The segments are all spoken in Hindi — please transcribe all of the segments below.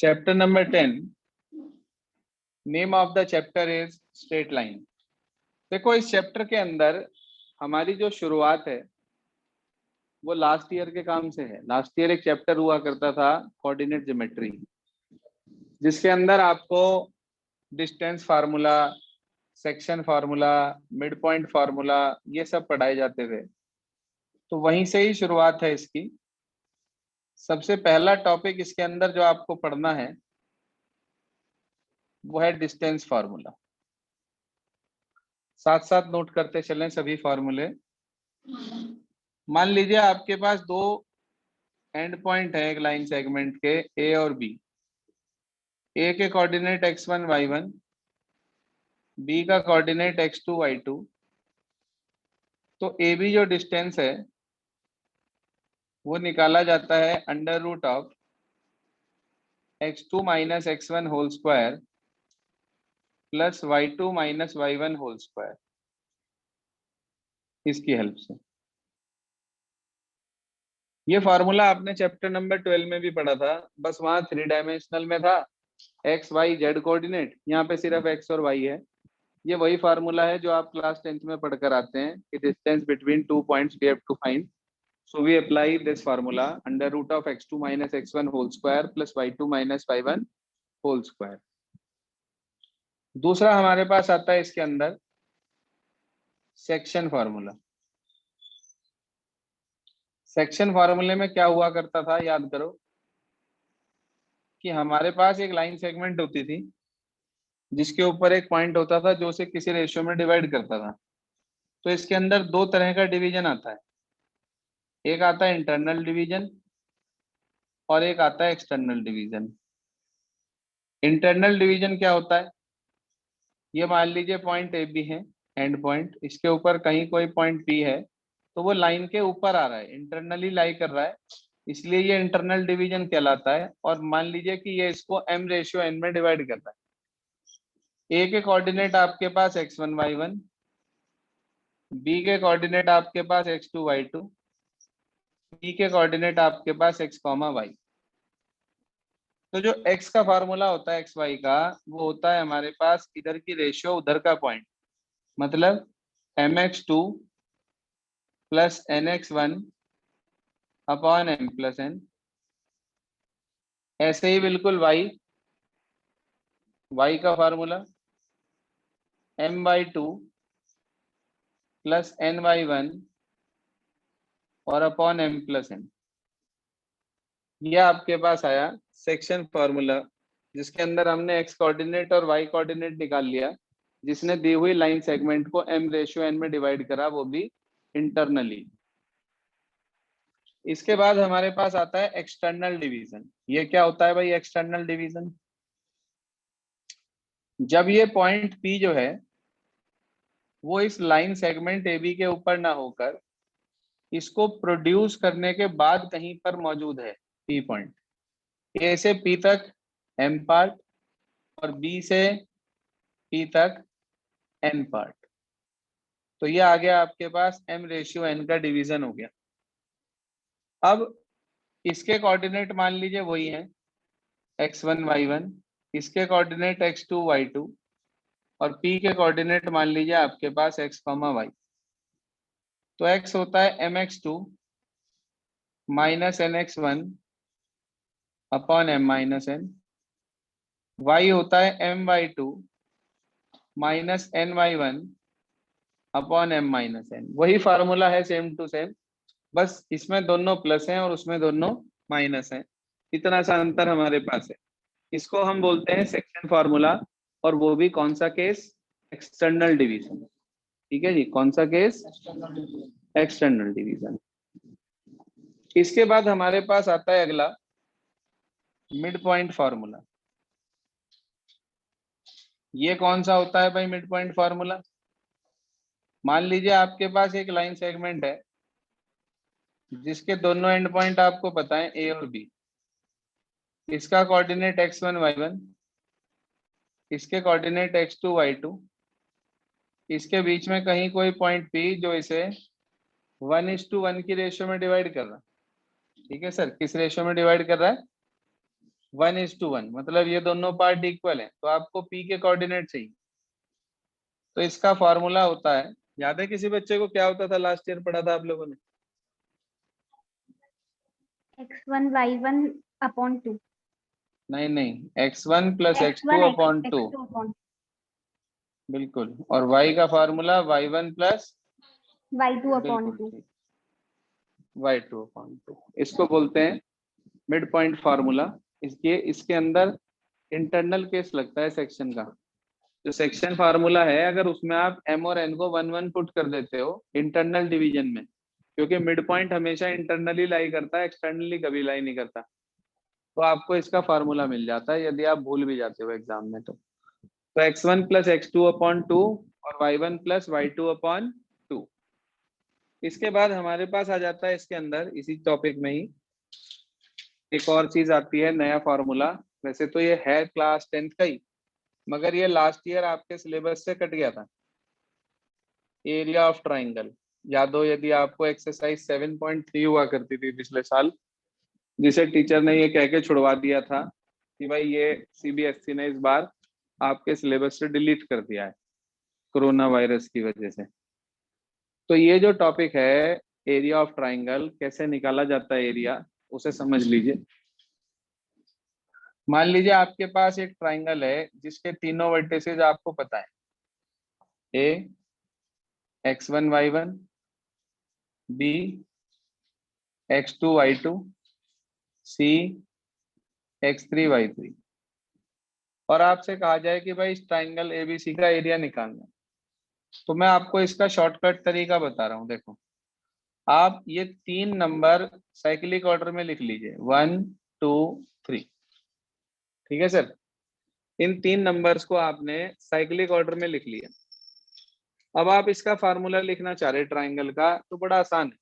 Chapter number 10, name of the chapter is straight line. देखो इस चैप्टर के अंदर हमारी जो शुरुआत है वो लास्ट ईयर के काम से है। लास्ट ईयर एक चैप्टर हुआ करता था कोऑर्डिनेट ज्योमेट्री, जिसके अंदर आपको distance formula, section formula, mid point formula ये सब पढ़ाए जाते थे। तो वहीं से ही शुरुआत है इसकी। सबसे पहला टॉपिक इसके अंदर जो आपको पढ़ना है वो है डिस्टेंस फार्मूला। साथ साथ नोट करते चलें सभी फार्मूले। मान लीजिए आपके पास दो एंड पॉइंट है एक लाइन सेगमेंट के, ए और बी। ए के कोऑर्डिनेट x1 y1, बी का कोऑर्डिनेट x2 y2। तो ए बी जो डिस्टेंस है वो निकाला जाता है under root of x2 minus x1 whole square plus y2 minus y1 whole square, इसकी हेल्प से। ये फार्मूला आपने चैप्टर नंबर 12 में भी पढ़ा था, बस वहां 3 डायमेंशनल में था, एक्स वाई जेड कोऑर्डिनेट। यहाँ पे सिर्फ एक्स और वाई है। ये वही फार्मूला है जो आप क्लास 10th में पढ़कर आते हैं कि distance between 2 points we have to find. So we apply this formula under root of x2 minus x1 whole square plus y2 minus y1 whole square. दूसरा हमारे पास आता है इसके अंदर सेक्शन फार्मूला। सेक्शन फार्मूले में क्या हुआ करता था, याद करो कि हमारे पास एक लाइन सेगमेंट होती थी जिसके ऊपर एक पॉइंट होता था जो उसे किसी रेशियो में डिवाइड करता था। तो इसके अंदर दो तरह का डिवीजन आता है, एक आता है इंटरनल डिवीजन और एक आता है एक्सटर्नल डिवीजन। इंटरनल डिवीजन क्या होता है, ये मान लीजिए पॉइंट ए बी है एंड पॉइंट, इसके ऊपर कहीं कोई पॉइंट पी है तो वो लाइन के ऊपर आ रहा है, इंटरनली लाई कर रहा है, इसलिए ये इंटरनल डिवीजन कहलाता है। और मान लीजिए कि ये इसको m/n में डिवाइड कर रहा है। ए के कोऑर्डिनेट आपके पास x1 y1, बी के कोऑर्डिनेट आपके पास x2 y2, सी के कोऑर्डिनेट आपके पास x, y। तो जो x का फार्मूला होता है xy का, वो होता है हमारे पास इधर की रेशियो उधर का पॉइंट, मतलब mx2 plus nx1 upon m plus n। ऐसे ही बिल्कुल y का फार्मूला my2 प्लस ny1 और अपॉन m प्लस n। यह आपके पास आया सेक्शन फार्मूला, जिसके अंदर हमने x कोऑर्डिनेट और y कोऑर्डिनेट निकाल लिया, जिसने दी हुई लाइन सेगमेंट को m/n में डिवाइड करा, वो भी इंटरनली। इसके बाद हमारे पास आता है एक्सटर्नल डिवीजन। ये क्या होता है भाई एक्सटर्नल डिवीजन? जब ये पॉइंट P जो है वो इस लाइन सेगमेंट AB के ऊपर ना होकर इसको प्रोड्यूस करने के बाद कहीं पर मौजूद है, P पॉइंट, A से P तक M पार्ट और B से P तक N पार्ट। तो ये आ गया आपके पास m/n का डिवीजन हो गया। अब इसके कोऑर्डिनेट मान लीजिए वही है x1 y1, इसके कोऑर्डिनेट x2 y2 और P के कोऑर्डिनेट मान लीजिए आपके पास x, y। तो x होता है mx2 minus nx1 upon m minus n, y होता है my2 minus ny1 upon m minus n। वही फार्मूला है सेम टू सेम, बस इसमें दोनों प्लस हैं और उसमें दोनों माइनस हैं। इतना सा अंतर हमारे पास है। इसको हम बोलते हैं सेक्शन फार्मूला, और वो भी कौन सा केस? External division. ठीक है जी, कौन सा केस? External division. इसके बाद हमारे पास आता है अगला मिड पॉइंट फार्मूला। ये कौन सा होता है भाई मिड पॉइंट फार्मूला? मान लीजिए आपके पास एक लाइन सेगमेंट है जिसके दोनों एंड पॉइंट आपको पता है ए और बी। इसका कोऑर्डिनेट x1 y1, इसके कोऑर्डिनेट x2 y2, इसके बीच में कहीं कोई पॉइंट P जो इसे 1:1 की रेशियो में डिवाइड कर रहा है। ठीक है सर, किस रेशियो में डिवाइड कर रहा है? 1:1, मतलब ये दोनों पार्ट इक्वल है, तो आपको P के कोऑर्डिनेट चाहिए। तो इसका फॉर्मूला होता है, याद है किसी बच्चे को क्या होता था, लास्ट ईयर पढ़ा था आप लोगों ने? x1 y1 upon 2। नहीं नहीं, x1 plus x2 upon 2, x2 upon बिल्कुल। और y का formula y1 plus, y2 upon बिल्कुल 2। ठीक, y2 अपॉन 2, इसको बोलते हैं मिड पॉइंट फार्मूला। इसके अंदर इंटरनल केस लगता है सेक्शन का। जो सेक्शन फार्मूला है, अगर उसमें आप m और n को 1 1 पुट कर देते हो इंटरनल डिवीजन में, क्योंकि मिड पॉइंट हमेशा इंटरनली लाई करता है, एक्सटर्नली कभी लाई नहीं करता, तो आपको इसका फार्मूला मिल जाता है यदि आप भूल भी जाते हो एग्जाम में। तो x1 प्लस x2 अपॉन 2 और y1 प्लस y2 अपॉन 2। इसके बाद हमारे पास आ जाता है इसके अंदर, इसी टॉपिक में ही एक और चीज आती है, नया फॉर्मूला। वैसे तो ये है क्लास 10th का ही, मगर ये लास्ट ईयर आपके सिलेबस से कट गया था। एरिया ऑफ ट्राइंगल याद हो यदि आपको, एक्सरसाइज 7.3 हुआ करती थी पिछले साल, जिसे टीचर ने ये कह के छुड़वा दिया था कि भाई ये सीबीएसई ने इस बार आपके सिलेबस से डिलीट कर दिया है कोरोना वायरस की वजह से। तो ये जो टॉपिक है एरिया ऑफ ट्राइंगल, कैसे निकाला जाता है एरिया, उसे समझ लीजिए। मान लीजिए आपके पास एक ट्राइंगल है जिसके तीनों वर्टिसेज आपको पता है, ए x1 y1, B x2 y2, सी x3 y3, और आपसे कहा जाए कि भाई इस ट्राइंगल एबीसी का एरिया निकालना, तो मैं आपको इसका शॉर्टकट तरीका बता रहा हूँ। देखो, आप ये 3 नंबर साइक्लिक ऑर्डर में लिख लीजिए, 1 2 3, ठीक है सर। इन 3 नंबर्स को आपने साइक्लिक ऑर्डर में लिख लिया। अब आप इसका फार्मूला लिखना चाह रहे ट्राइंगल का, तो बड़ा आसान है,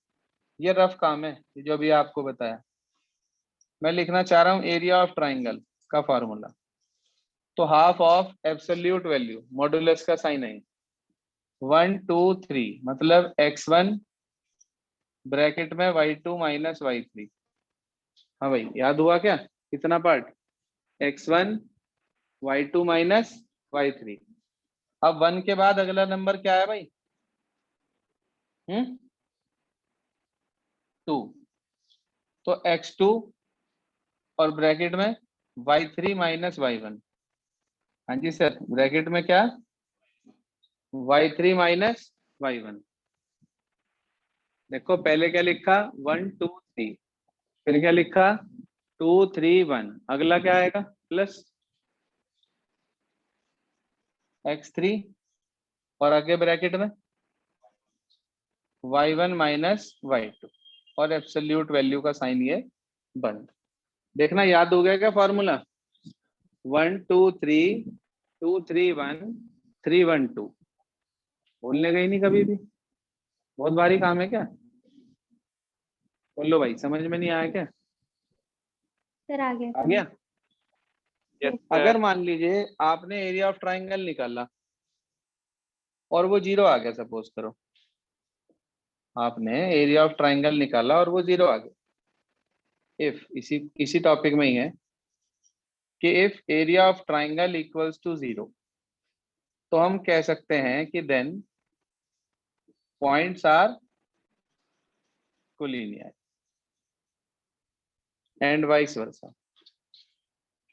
ये रफ काम है जो भी आपको बताया। मैं लिखना चाह रहा हूँ एरिया ऑफ ट्राइंगल का फार्मूला, तो half of absolute value, modulus का साइन है, 1 2 3, मतलब x1 ब्रैकेट में y2 माइनस y3। हाँ भाई, याद हुआ क्या कितना part, x1 y2 minus y3। अब 1 के बाद अगला नंबर क्या है भाई, 2, तो x2 और ब्रैकेट में y3 माइनस y1। हाँ जी सर, ब्रैकेट में क्या, y3 माइनस y1। देखो पहले क्या लिखा, 1 2 3, फिर क्या लिखा, 2 3 1, अगला क्या आएगा, प्लस x3, और आगे ब्रैकेट में y1 माइनस y2, और एब्सोल्यूट वैल्यू का साइन ये बंद। देखना याद हो गया क्या फॉर्मूला, 1 2 3 2 3 1 3 1 2, बोलने गई नहीं कभी भी, बहुत भारी काम है क्या, बोलो भाई, समझ में नहीं आया क्या? सर आ गया आ समझ। गया? अगर मान लीजिए आपने एरिया ऑफ ट्राइंगल निकाला और वो जीरो आ गया, सपोज करो आपने एरिया ऑफ ट्राइंगल निकाला और वो जीरो आ गया, इफ इसी इसी टॉपिक में ही है कि if area of triangle equals to 0, तो हम कह सकते हैं कि then points are collinear and vice versa.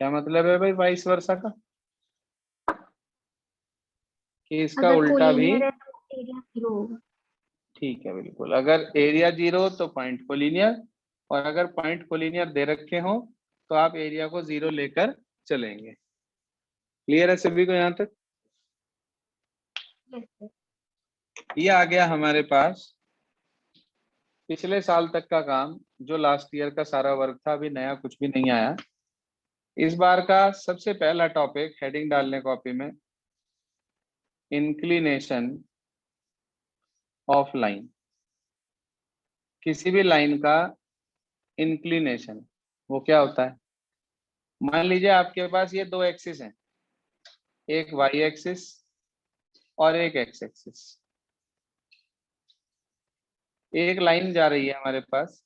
क्या मतलब है भाई वाइस वर्सा का, कि इसका अगर उल्टा भी कोलिनियर है तो एरिया 0 होगा। ठीक है, बिल्कुल। अगर एरिया 0 तो पॉइंट कोलिनियर, और अगर पॉइंट कोलिनियर दे रखे हो तो आप एरिया को 0 लेकर चलेंगे। क्लियर है सभी को यहाँ तक? Yes sir. ये आ गया हमारे पास पिछले साल तक का काम, जो लास्ट ईयर का सारा वर्क था, अभी नया कुछ भी नहीं आया। इस बार का सबसे पहला टॉपिक, हेडिंग डालने कॉपी में, इंक्लिनेशन ऑफ लाइन। किसी भी लाइन का इंक्लिनेशन वो क्या होता है, मान लीजिए आपके पास ये दो एक्सिस हैं, एक वाई एक्सिस और एक एक्स एक्सिस। एक लाइन जा रही है हमारे पास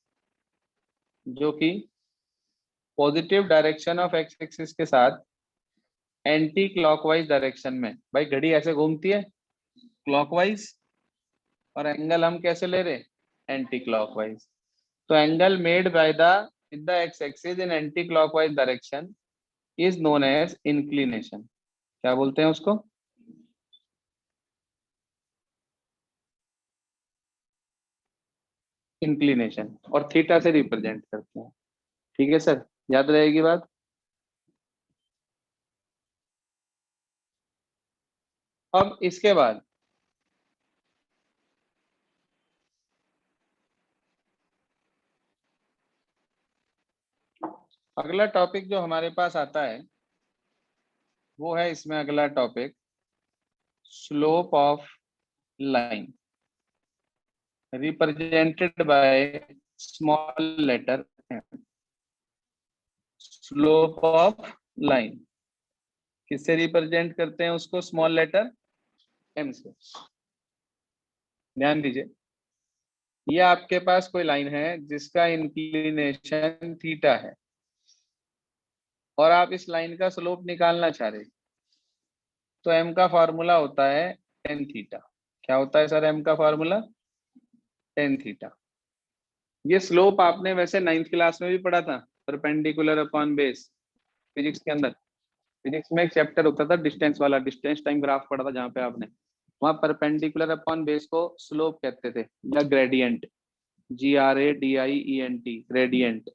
जो कि positive direction of X axis के साथ एंटी क्लॉकवाइज डायरेक्शन में, भाई घड़ी ऐसे घूमती है क्लॉकवाइज, और एंगल हम कैसे ले रहे, एंटी क्लॉकवाइज। तो angle made by the with the x axis in anticlockwise direction is known as inclination. क्या बोलते हैं उसको, इंक्लिनेशन, और थीटा से रिप्रेजेंट करते हैं। ठीक है सर, याद रहेगी बात। अब इसके बाद अगला टॉपिक जो हमारे पास आता है वो है, इसमें अगला topic slope of line represented by small letter m। Slope of line किससे रिप्रेजेंट करते हैं उसको, स्मॉल लेटर m से। ध्यान दीजिए, ये आपके पास कोई लाइन है जिसका इंक्लिनेशन थीटा है और आप इस लाइन का स्लोप निकालना चाह रहे, तो m का फॉर्मूला होता है टेन थीटा। क्या होता है सर m का फॉर्मूला, टेन थीटा। ये स्लोप आपने वैसे 9th क्लास में भी पढ़ा था, परपेंडिकुलर अपॉन बेस, फिजिक्स के अंदर। फिजिक्स में एक चैप्टर होता था डिस्टेंस वाला, डिस्टेंस टाइम ग्राफ पढ़ा था जहाँ पे आपने, वहाँ परपेंडिकुलर अपॉन बेस को स्लोप कहते थे या ग्रेडियंट, GRADIENT, ग्रेडियंट।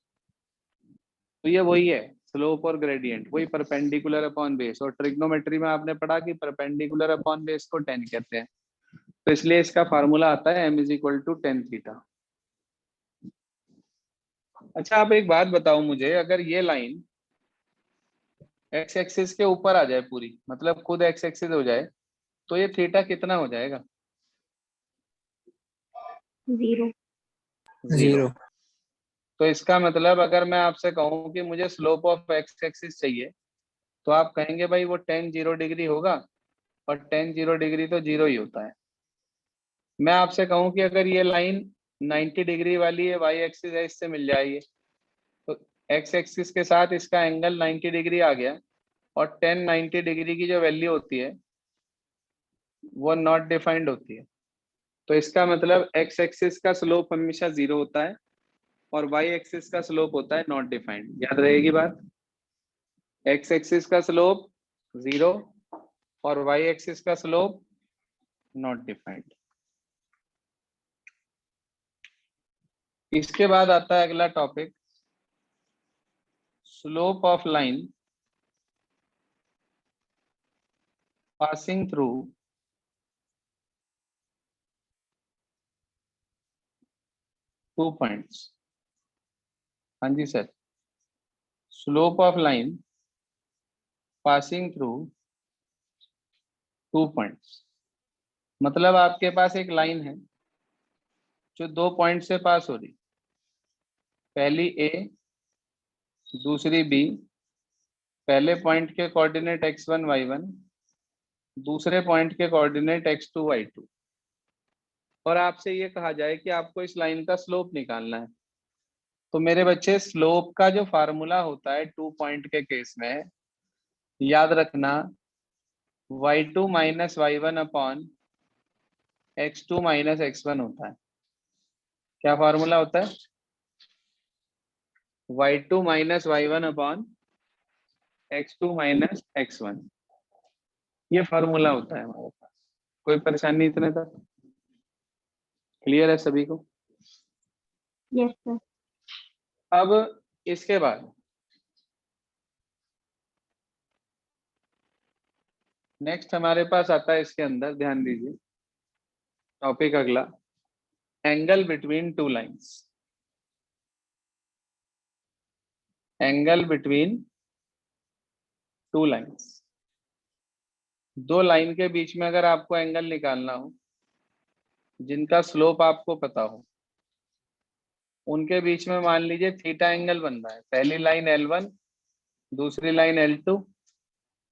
तो ये वही है, स्लोप और ग्रेडियंट वही परपेंडिकुलर अपॉन बेस। और ट्रिग्नोमेट्री में आपने पढ़ा कि परपेंडिकुलर अपॉन बेस को टेन कहते हैं, तो इसलिए इसका फार्मूला आता है m = टेन थीटा। अच्छा आप एक बात बताओ मुझे, अगर ये लाइन एक्स एक्सिस के ऊपर आ जाए पूरी, मतलब खुद एक्स एक्सिस हो जाए, तो ये थीटा कितना हो जाएगा, 0। जीरो। 0। तो इसका मतलब अगर मैं आपसे कहूँ कि मुझे स्लोप ऑफ एक्स एक्सिस चाहिए, तो आप कहेंगे भाई वो टेन 0 डिग्री होगा, और टेन 0 डिग्री तो 0 ही होता है। मैं आपसे कहूँ कि अगर ये लाइन 90 डिग्री वाली है, वाई एक्सिस है, इससे मिल जाएगी, तो एक्स एक्सिस के साथ इसका एंगल 90 डिग्री आ गया, और टेन 90 डिग्री की जो वैल्यू होती है वो नॉट डिफाइंड होती है। तो इसका मतलब एक्स एक्सिस का स्लोप हमेशा 0 होता है और वाई एक्सिस का स्लोप होता है नॉट डिफाइंड। याद रहेगी बात, एक्स एक्सिस का स्लोप 0 और वाई एक्सिस का स्लोप नॉट डिफाइंड। इसके बाद आता है अगला topic slope of line passing through two points. हाँ जी sir, slope of line passing through two points, मतलब आपके पास एक लाइन है जो दो पॉइंट से पास हो रही, पहली ए दूसरी बी, पहले पॉइंट के कोऑर्डिनेट x1 y1, दूसरे पॉइंट के कोऑर्डिनेट x2 y2, और आपसे ये कहा जाए कि आपको इस लाइन का स्लोप निकालना है। तो मेरे बच्चे स्लोप का जो फार्मूला होता है टू पॉइंट के केस में, याद रखना y2 - y1 upon x2 - x1 होता है। क्या फार्मूला होता है, y2 - y1 upon x2 - x1, ये फार्मूला होता है हमारे पास। कोई परेशानी इतने तक क्लियर है सभी को। Yes sir. अब इसके बाद नेक्स्ट हमारे पास आता है, इसके अंदर ध्यान दीजिए टॉपिक अगला, angle between two lines. Angle between two lines, दो लाइन के बीच में अगर आपको एंगल निकालना हो जिनका स्लोप आपको पता हो, उनके बीच में मान लीजिए थीटा एंगल बन रहा है। पहली लाइन L1, दूसरी लाइन L2,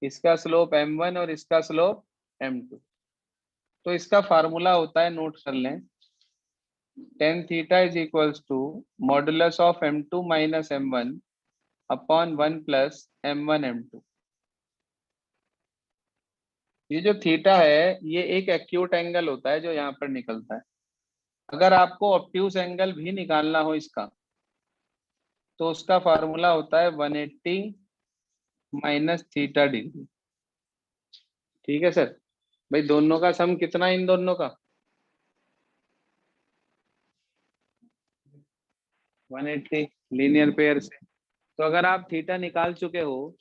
इसका स्लोप M1 और इसका स्लोप M2। तो इसका फार्मूला होता है, नोट कर लें, tan theta is equals to modulus of M2 - M1 upon 1 plus M1 M2। ये जो थीटा है ये एक एक्यूट एंगल होता है जो यहाँ पर निकलता है। अगर आपको ऑब्ट्यूज एंगल भी निकालना हो इसका तो उसका फार्मूला होता है 180 माइनस थीटा डिग्री। ठीक है सर। भाई दोनों का सम कितना है इन दोनों का? 180 लीनियर पेयर से। तो अगर आप थीटा निकाल चुके हो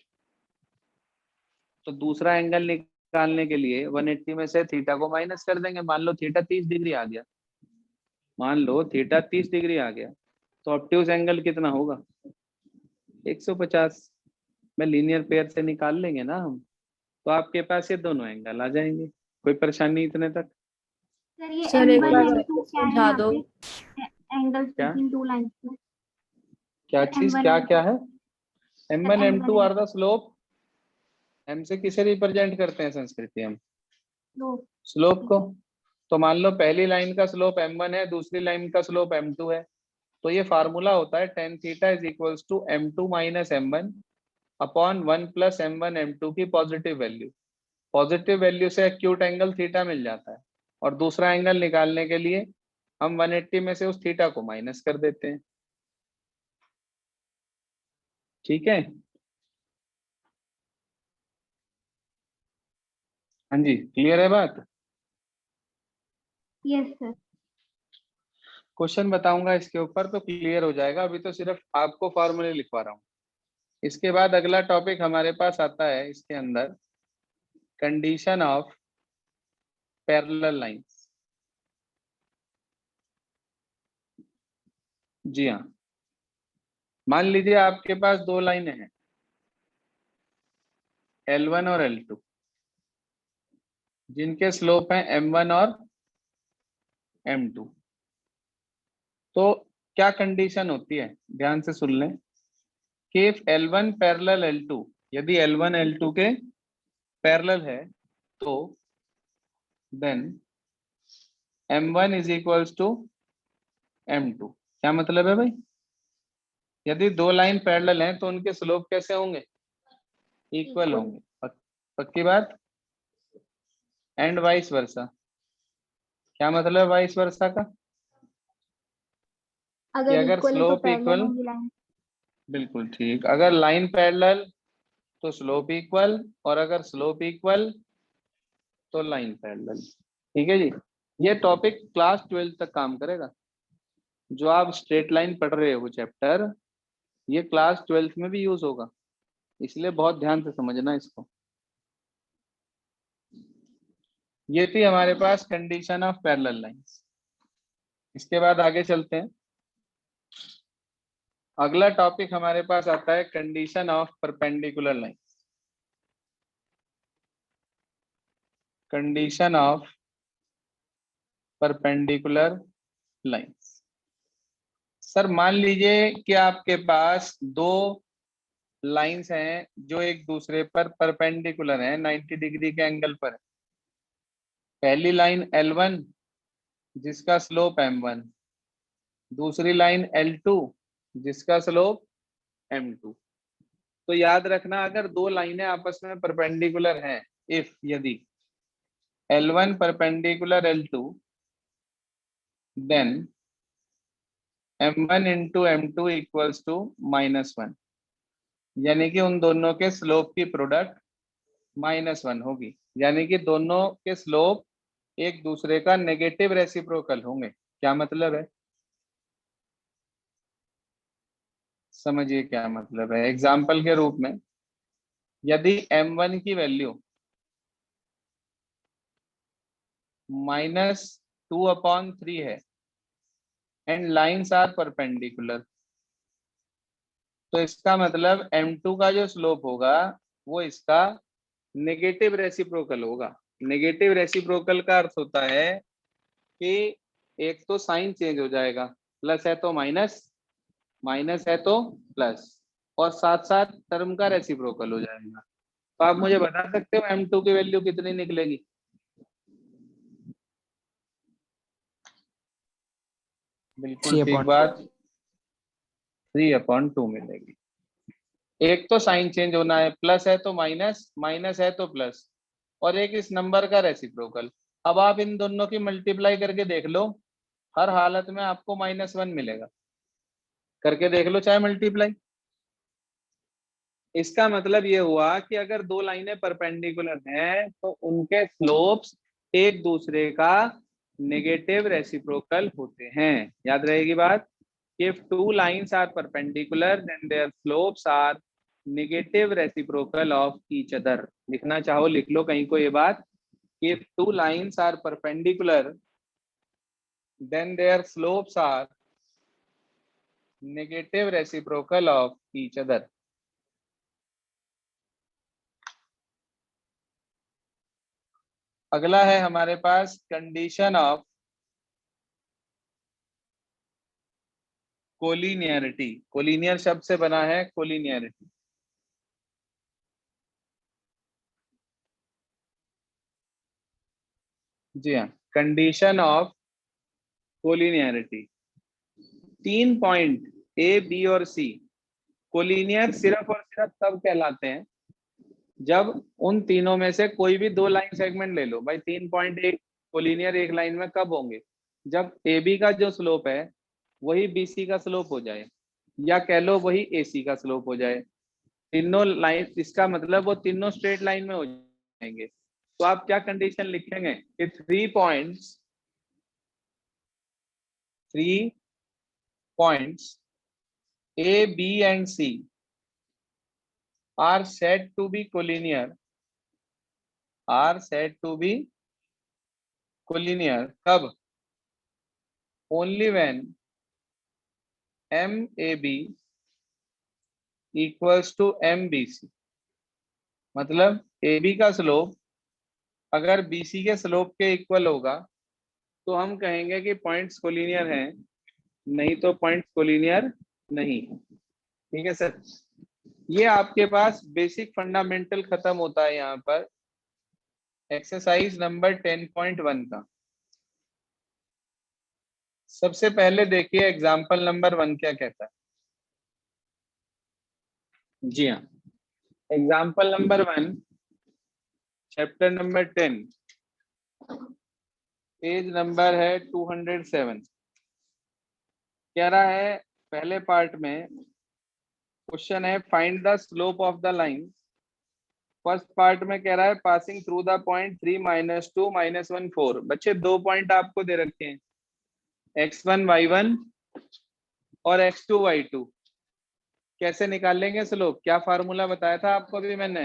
तो दूसरा एंगल निकालने के लिए 180 में से थीटा को माइनस कर देंगे। मान लो थीटा 30 डिग्री आ गया, मान लो थीटा 30 डिग्री आ गया, तो ऑब्ट्यूज एंगल कितना होगा? 150 में लीनियर पेयर से निकाल लेंगे ना हम, तो आपके पास ये दोनों एंगल आ जाएंगे। कोई परेशानी इतने तक? सर ये सर एक M1 बार M2 क्या है समझा यहाँ दो। पे? एंगल्स क्या बिटवीन टू लाइंस में। क्या सर चीज M1 क्या M2 क्या है? M1 sir M2 M1 are the slope. M से किसे रिप्रेजेंट करते हैं संस्कृति हम? M2 स्लोप को। तो मान लो पहली लाइन का स्लोप M1 है, दूसरी लाइन का स्लोप M2 है, तो ये फार्मूला होता है tan theta is equals to M2 minus M1 upon 1 plus M1 M2 की पॉजिटिव वैल्यू। पॉजिटिव वैल्यू से एक्यूट एंगल थीटा मिल जाता है, और दूसरा एंगल निकालने के लिए हम 180 में से उस थीटा को माइनस कर देते हैं। ठीक है। हाँ जी, क्लियर है बात? Yes sir. क्वेश्चन बताऊंगा इसके ऊपर तो क्लियर हो जाएगा, अभी तो सिर्फ आपको फॉर्मूले लिखवा रहा हूँ। इसके बाद अगला टॉपिक हमारे पास आता है इसके अंदर, कंडीशन ऑफ पैरेलल लाइंस। जी हाँ, मान लीजिए आपके पास दो लाइनें हैं L1 और L2, जिनके स्लोप हैं M1 और M2। तो क्या कंडीशन होती है, ध्यान से सुन लें कि इफ L1 पैरेलल L2, यदि L1 L2 के पैरेलल है तो then M1 is equals to M2। क्या मतलब है भाई? यदि दो लाइन पैरेलल हैं तो उनके स्लोप कैसे होंगे? इक्वल होंगे। पक्की बात? And vice versa. क्या मतलब वाइस वर्सा का? कि अगर अगर इक्वल है तो स्लोप पैरेलल इक्वल, होंगी लाइन। बिल्कुल ठीक, अगर लाइन पैरेलल तो स्लोप इक्वल, और अगर स्लोप इक्वल तो लाइन पैरेलल। ठीक है जी। ये टॉपिक क्लास 12 तक काम करेगा। जो आप स्ट्रेट लाइन पढ़ रहे हो चैप्टर, ये क्लास 12 में भी यूज होगा, इसलिए बहुत ध्यान से समझना इसको। ये थी हमारे पास कंडीशन ऑफ पैरेलल लाइंस। इसके बाद आगे चलते हैं। अगला टॉपिक हमारे पास आता है condition of perpendicular line. Condition of perpendicular lines. Sir मान लीजिए कि आपके पास दो लाइंस हैं जो एक दूसरे पर परपेंडिकुलर हैं, 90 डिग्री के एंगल पर है। पहली लाइन L1 जिसका स्लोप M1, दूसरी लाइन L2 जिसका स्लोप M2। तो याद रखना, अगर दो लाइनें आपस में परपेंडिकुलर हैं, इफ यदि L1 perpendicular L2, then M1 into M2 equals to -1, यानी कि उन दोनों के स्लोप की प्रोडक्ट -1 होगी, यानी कि दोनों के स्लोप एक दूसरे का नेगेटिव रेसिप्रोकल होंगे। क्या मतलब है? समझिए क्या मतलब है। एग्जाम्पल के रूप में, यदि M1 की वैल्यू -2/3 है एंड लाइंस आर परपेंडिकुलर, तो इसका मतलब M2 का जो स्लोप होगा वो इसका नेगेटिव रेसिप्रोकल होगा। नेगेटिव रेसिप्रोकल का अर्थ होता है कि एक तो साइन चेंज हो जाएगा, प्लस है तो माइनस, माइनस है तो प्लस, और साथ साथ टर्म का रेसिप्रोकल हो जाएगा। तो आप मुझे बता सकते हो M2 की वैल्यू कितनी निकलेगी? बिल्कुल ठीक बात, 3/2 मिलेगी। एक तो साइन चेंज होना है, प्लस है तो माइनस, माइनस है तो प्लस, और एक इस नंबर का रेसिप्रोकल। अब आप इन दोनों की मल्टीप्लाई करके देख लो, हर हालत में आपको -1 मिलेगा। करके देख लो चाहे मल्टीप्लाई। इसका मतलब ये हुआ कि अगर दो लाइनें परपेंडिकुलर हैं तो उनके स्लोप्स एक दूसरे का नेगेटिव रेसिप्रोकल होते हैं। याद रहेगी बात। if two lines are perpendicular then their slopes are negative reciprocal of each other। लिखना चाहो लिख लो कहीं को ये बात। if two lines are perpendicular then their slopes are negative reciprocal of each other। अगला है हमारे पास कंडीशन ऑफ कोलिनियरिटी। कोलिनियर शब्द से बना है कोलिनियरिटी। जी हाँ, condition of collinearity. 3 point A B और सी कोलिनियर सिर्फ और सिर्फ तब कहलाते हैं जब उन तीनों में से कोई भी दो लाइन सेगमेंट ले लो। भाई 3 पॉइंट एक कोलिनियर एक लाइन में कब होंगे? जब ए बी का जो स्लोप है वही बी सी का स्लोप हो जाए, या कह लो वही ए सी का स्लोप हो जाए। तीनों लाइन, इसका मतलब वो तीनों स्ट्रेट लाइन में हो जाएंगे। तो आप क्या कंडीशन लिखेंगे कि 3 points A, B and C are said to be collinear, कब? only when MAB equals to MBC। मतलब AB का स्लोप अगर BC के स्लोप के इक्वल होगा तो हम कहेंगे कि पॉइंट्स कोलिनियर हैं, नहीं तो पॉइंट्स कोलिनियर नहीं। ठीक है सर। ये आपके पास बेसिक फंडामेंटल खत्म होता है यहाँ पर एक्सरसाइज नंबर 10.1 का। सबसे पहले देखिए एग्जाम्पल नंबर 1 क्या कहता है। जी हाँ, example number 1 chapter number 10 page number है 207। कह रहा है पहले पार्ट में क्वेश्चन है find the slope of the line. First part में कह रहा है पासिंग थ्रू द पॉइंट 3 -2 -1 4। बच्चे दो पॉइंट आपको दे रखे हैं x1 y1 और x2 y2। कैसे निकालेंगे स्लोप? क्या फार्मूला बताया था आपको अभी मैंने?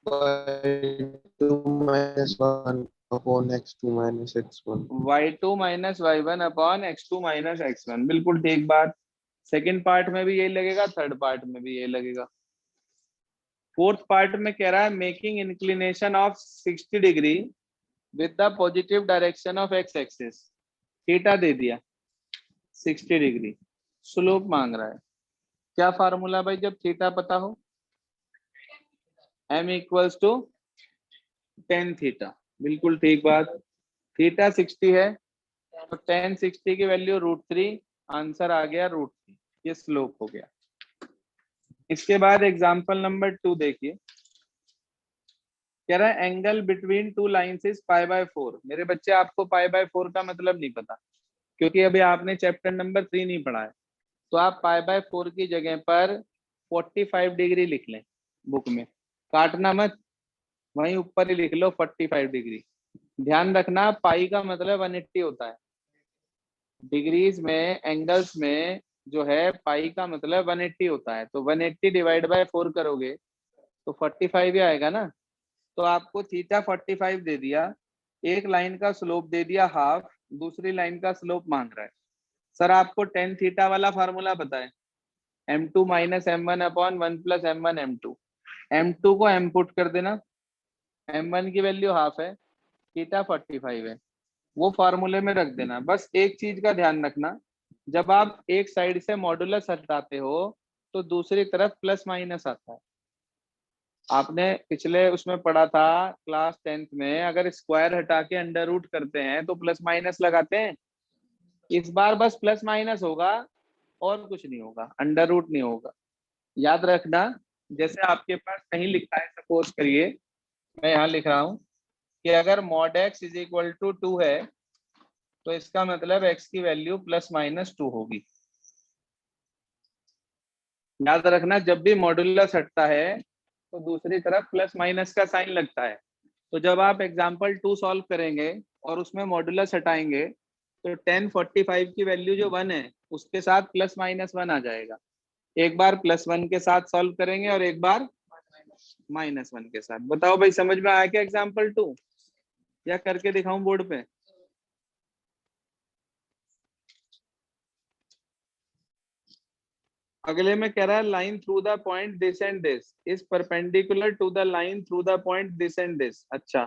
y2 minus y1 upon x2 minus x1। बिल्कुल ठीक बात। सेकंड पार्ट में भी यही लगेगा, थर्ड पार्ट में भी यही लगेगा। फोर्थ पार्ट में कह रहा है making inclination of 60 degree with the positive direction of X axis. Theta दे दिया 60 डिग्री, स्लोप मांग रहा है। क्या फार्मूला भाई जब थीटा पता हो? m equals to tan theta. बिल्कुल ठीक बात। थीटा 60 है तो tan 60 की वैल्यू √3, आंसर आ गया √3। ये स्लोप हो गया। इसके बाद एग्जांपल नंबर 2 देखिए। कह रहा है angle between two lines is π/4। मेरे बच्चे आपको π/4 का मतलब नहीं पता क्योंकि अभी आपने चैप्टर नंबर 3 नहीं पढ़ा है। तो आप π/4 की जगह पर 45 डिग्री लिख लें बुक में, काटना मत, वहीं ऊपर ही लिख लो 45 डिग्री। ध्यान रखना पाई का मतलब 180 होता है। डिग्रीज में, एंगल्स में जो है पाई का मतलब 180 होता है। तो 180 डिवाइड बाय 4 करोगे तो 45 ही आएगा ना। तो आपको थीटा 45 दे दिया, एक लाइन का स्लोप दे दिया हाफ, दूसरी लाइन का स्लोप मांग रहा है। सर आपको tan थीटा वाला फार्मूला पता है, m2 - m1 upon 1 + m1 m2। m2 को m पुट कर देना, m1 की वैल्यू हाफ है, थीटा 45 है, वो फार्मूले में रख देना। बस एक चीज का ध्यान रखना, जब आप एक साइड से मॉडुलस हटाते हो तो दूसरी तरफ प्लस माइनस आता है। आपने पिछले उसमें पढ़ा था क्लास 10th में, अगर स्क्वायर हटा के अंडर रूट करते हैं तो प्लस माइनस लगाते हैं। इस बार बस प्लस माइनस होगा और कुछ नहीं होगा, अंडर रूट नहीं होगा। याद रखना, जैसे आपके पास कहीं लिखा है, सपोज करिए मैं यहाँ लिख रहा हूँ कि अगर mod x is equal to 2 है तो इसका मतलब x की वैल्यू ±2 होगी। याद रखना, जब भी मॉड्यूलस हटता है तो दूसरी तरफ प्लस माइनस का साइन लगता है। तो जब आप एग्जाम्पल 2 सॉल्व करेंगे और उसमें मॉड्यूलस हटाएंगे तो 1045 की वैल्यू जो 1 है उसके साथ +-1 आ जाएगा। एक बार +1 के साथ सॉल्व करेंगे और एक बार -1 के साथ। बताओ भाई, समझ में आया क्या एग्जाम्पल 2, या करके दिखाऊं बोर्ड पे? अगले में कह रहा है line through the point this and this is perpendicular to the line through the point this and this. अच्छा,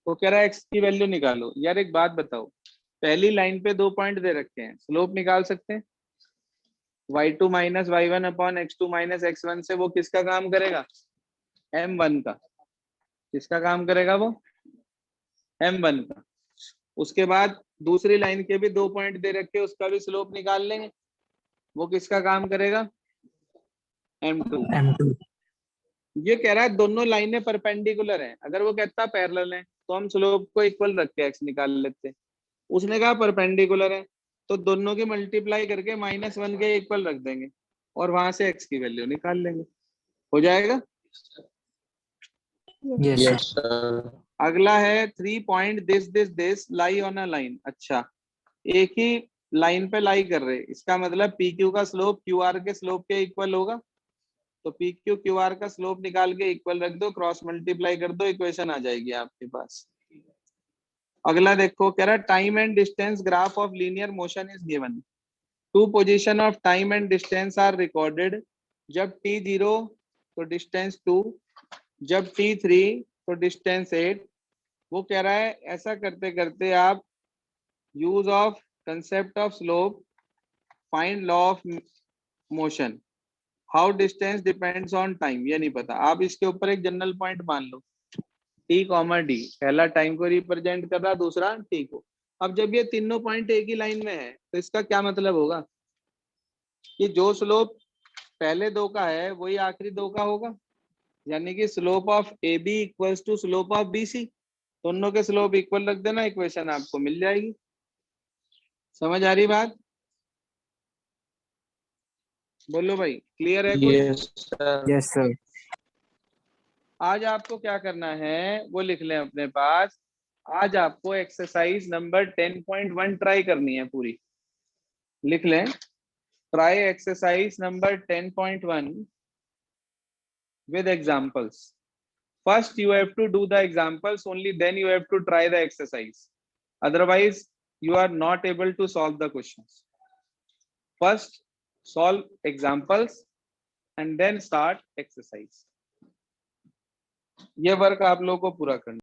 वो कह रहा है x की वैल्यू निकालो। यार एक बात बताओ, पहली लाइन पे 2 पॉइंट दे रखे हैं, स्लोप निकाल सकते हैं? y2 minus y1 upon x2 minus x1 से वो किसका काम करेगा? m1 का। किसका काम करेगा वो? m1 का। उसके बाद दूसरी लाइन के भी 2 पॉइंट दे रखे, उसका भी स्लोप निकाल लेंगे, वो किसका काम करेगा? m2 का। M2। ये कह रहा है दोनों लाइनें परपेंडिकुलर हैं। अगर वो कहता पैरेलल है तो हम स्लोप को इक्वल रख के x निकाल लेते। उसने कहा परपेंडिकुलर है तो दोनों की मल्टीप्लाई करके -1 के इक्वल रख देंगे और वहां से x की वैल्यू निकाल लेंगे। हो जाएगा? Yes sir. अगला है 3 point this lie on a line. अच्छा, एक ही लाइन पे लाई कर रहे, इसका मतलब PQ का स्लोप QR के स्लोप के इक्वल होगा। तो PQ QR का स्लोप निकाल के इक्वल रख दो, क्रॉस मल्टीप्लाई कर दो, इक्वेशन आ जाएगी आपके पास। अगला देखो, कह रहा है time and distance graph of linear motion is given. 2 position of time and distance are recorded. जब t0 तो डिस्टेंस 2, जब t3 तो डिस्टेंस 8। वो कह रहा है ऐसा करते करते आप use of concept of slope find law of motion, how distance depends on time. ये नहीं पता, आप इसके ऊपर एक जनरल पॉइंट मान लो, T, D। पहला टाइम को रिप्रेजेंट कर रहा, दूसरा T को। अब जब ये तीनों पॉइंट एक ही लाइन में है तो इसका क्या मतलब होगा कि जो स्लोप पहले दो का है वही आखिरी दो का होगा, यानी कि slope of AB equals to slope of BC। दोनों के स्लोप इक्वल रख देना, इक्वेशन आपको मिल जाएगी। समझ आ रही बात? बोलो भाई, क्लियर है कोई? Yes sir. आज आपको क्या करना है वो लिख लें अपने पास। आज आपको एक्सरसाइज नंबर 10.1 ट्राई करनी है पूरी। लिख लें, try exercise number 10.1 with examples. First you have to do the examples, only then you have to try the exercise. Otherwise you are not able to solve the questions. First solve examples and then start exercise. ये वर्क आप लोगों को पूरा करना।